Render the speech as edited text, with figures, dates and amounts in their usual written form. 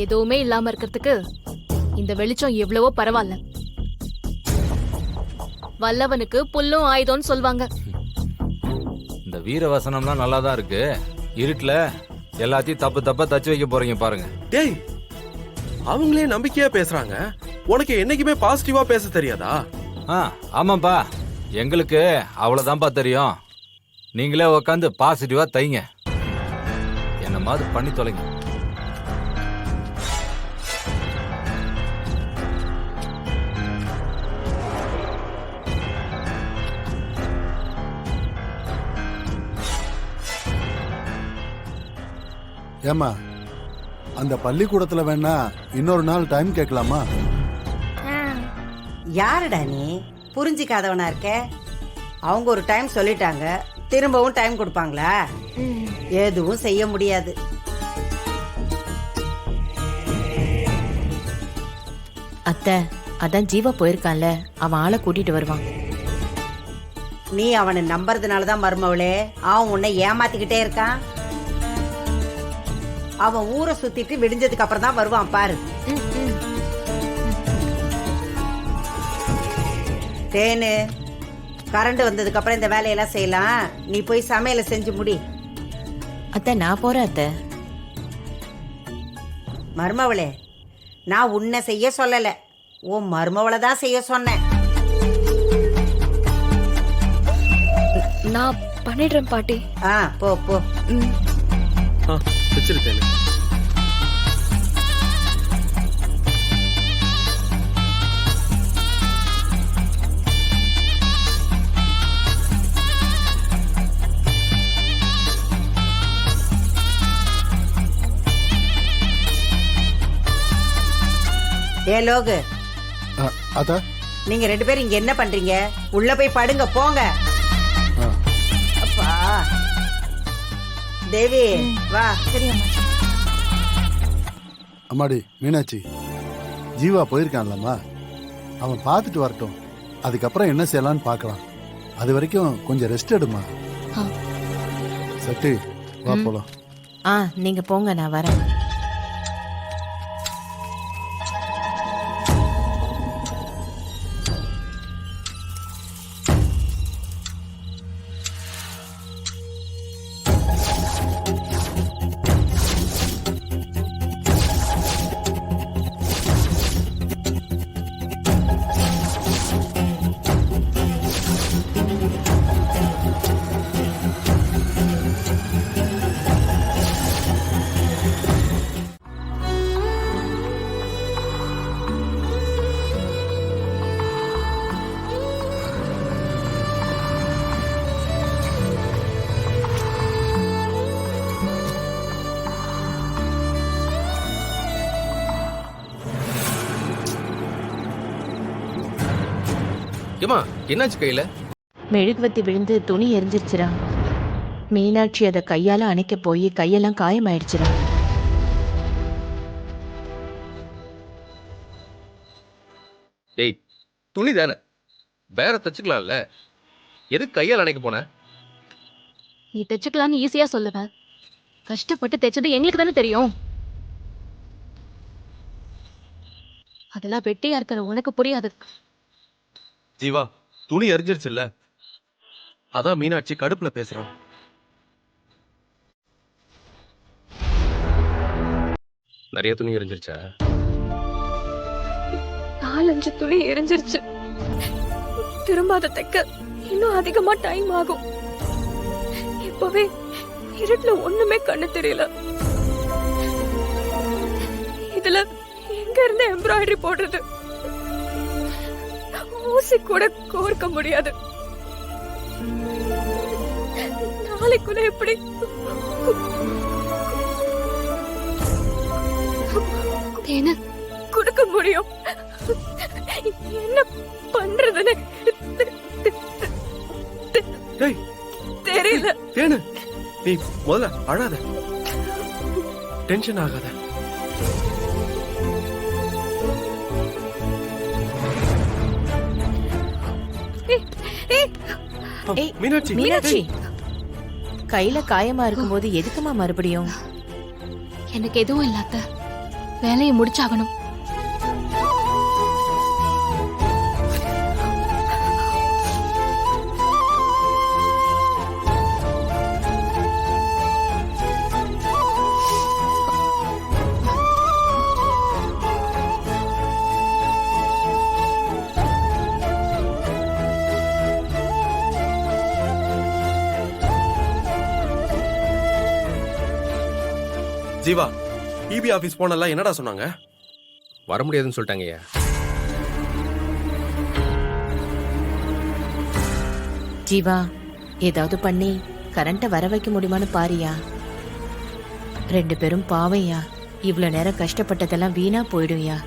எதுவுமே இல்லாம இருக்கிறதுக்கு இந்த வெளிச்சம் எவ்வளவோ பரவாயில்ல. வல்லவனுக்கு புல்லும் ஆயுதம்னு சொல்வாங்க. இந்த வீர வசனம்லாம் நல்லா தான் இருக்கு. இருட்டுல எல்லாத்தையும் தப்பு தப்பா தச்சு வைக்க போறீங்க பாருங்க. டேய், அவங்களே நம்பிக்கையா பேசுறாங்க, உனக்கு என்னைக்குமே பாசிட்டிவா பேச தெரியாதா? ஆமாப்பா, எங்களுக்கு அவ்வளவுதான்ப்பா தெரியும். நீங்களே உட்காந்து பாசிட்டிவா தைங்க, என்ன மாதிரி பண்ணி தொலைங்க. ஏமா, அந்த பள்ளிக்கூடத்துல வேணா இன்னொரு நாள் டைம் கேட்கலாமா? யாருடா நீ? புரிஞ்சிக்காதவனா இருக்க? அவங்க ஒரு டைம் சொல்லிட்டாங்க, திரும்பவும் டைம் கொடுப்பாங்களா? எதுவும் செய்ய முடியாது. அத்தை, அதான் ஜீவா போயிருக்கான்ல, அவன் ஆளை கூட்டிட்டு வருவான். நீ அவனை நம்புறதுனாலதான் மருமவளே அவன் உன்னை ஏமாத்திக்கிட்டே இருக்கான். அவன் ஊரை சுத்திட்டு விடிஞ்சதுக்கு அப்புறம் தான் வருவான் பாரு. தேனு, கரண்ட் வந்ததுக்கு அப்புறம் இந்த வேலையெல்லாம் செய்யலாம். நீ போய் சமையலை செஞ்சு முடி. அத்தை, நான் போறேன் அத்தை. மருமவளே, நான் உன்னை செய்ய சொல்லல, உன் மருமவளை தான் செய்ய சொன்னேன். நான் பண்ணிடுறேன் பாட்டி. போ போ. வச்சிருக்கேன். ஏ லோகு, அதா நீங்க ரெண்டு பேரும் இங்க என்ன பண்றீங்க? உள்ள போய் படுங்க, போங்க. அப்பா தேவி, வா. அம்மாடி மீனாட்சி, ஜீவா போயிருக்கான்லம்மா, அவன் பார்த்துட்டு வரட்டும், அதுக்கப்புறம் என்ன செய்யலான்னு பார்க்கலாம். அது வரைக்கும் கொஞ்சம் ரெஸ்ட் எடுமா. சக்தி, வா போலாம். நீங்க போங்க, நான் வரேன். ஏமா, என்னாச்சு கையில? மெழுகுவத்தி விழுந்து துணி எரிஞ்சிருச்சுரா. மீனாட்சி அதை கையால அணைக்க போய் கையெல்லாம் காயமாயிடுச்சுரா. டேய், துணி தானே, வேற தச்சுக்கலாம்ல, எதுக்கு கையால் அணைக்க போன? நீ தைச்சுக்கலான்னு ஈஸியா சொல்லுவேன், கஷ்டப்பட்டு தைச்சது எங்களுக்கு தானே தெரியும். அதெல்லாம் வெட்டியா இருக்கிற உனக்கு புரியாது. ஜீவா, துணி எரிஞ்சிருச்சுல்ல, அதான் மீனாட்சி கடுப்புல பேசுறான். நிறைய துணி எரிஞ்சிருச்சா? 4-5 துணி எரிஞ்சிருச்சு. திரும்ப அதை தைக்க இன்னும் அதிகமா டைம் ஆகும். இப்பவே இருட்டுல ஒண்ணுமே கண்ணு தெரியல. இதுல எங்க இருந்து எம்ப்ராய்டரி போடுறது? ஊசி கூட கோர்க்க முடியாது. நாளைக்குள்ள எப்படி தேன கொடுக்க முடியும்? என்ன பண்றதுன்னு தெரியல. தேனு, நீ முதல்ல அழாத, டென்ஷன் ஆகாத. மீனாட்சி, மீனாட்சி, கையில காயமா இருக்கும்போது எதுக்குமா மறுபடியும்? எனக்கு எதுவும் இல்லாத, வேலையை முடிச்சாகணும். ஜீவா, இபி ஆபீஸ் போனெல்லாம் என்னடா சொன்னாங்க? வர முடியாதுன்னு சொல்லிட்டாங்கய்யா. ஜீவா, ஏதாவது பண்ணி கரண்ட்டை வர வைக்க முடியுமான்னு பாரியா. 2 பேரும் பாவையா, இவ்வளவு நேரம் கஷ்டப்பட்டதெல்லாம் வீணா போயிடும்யா.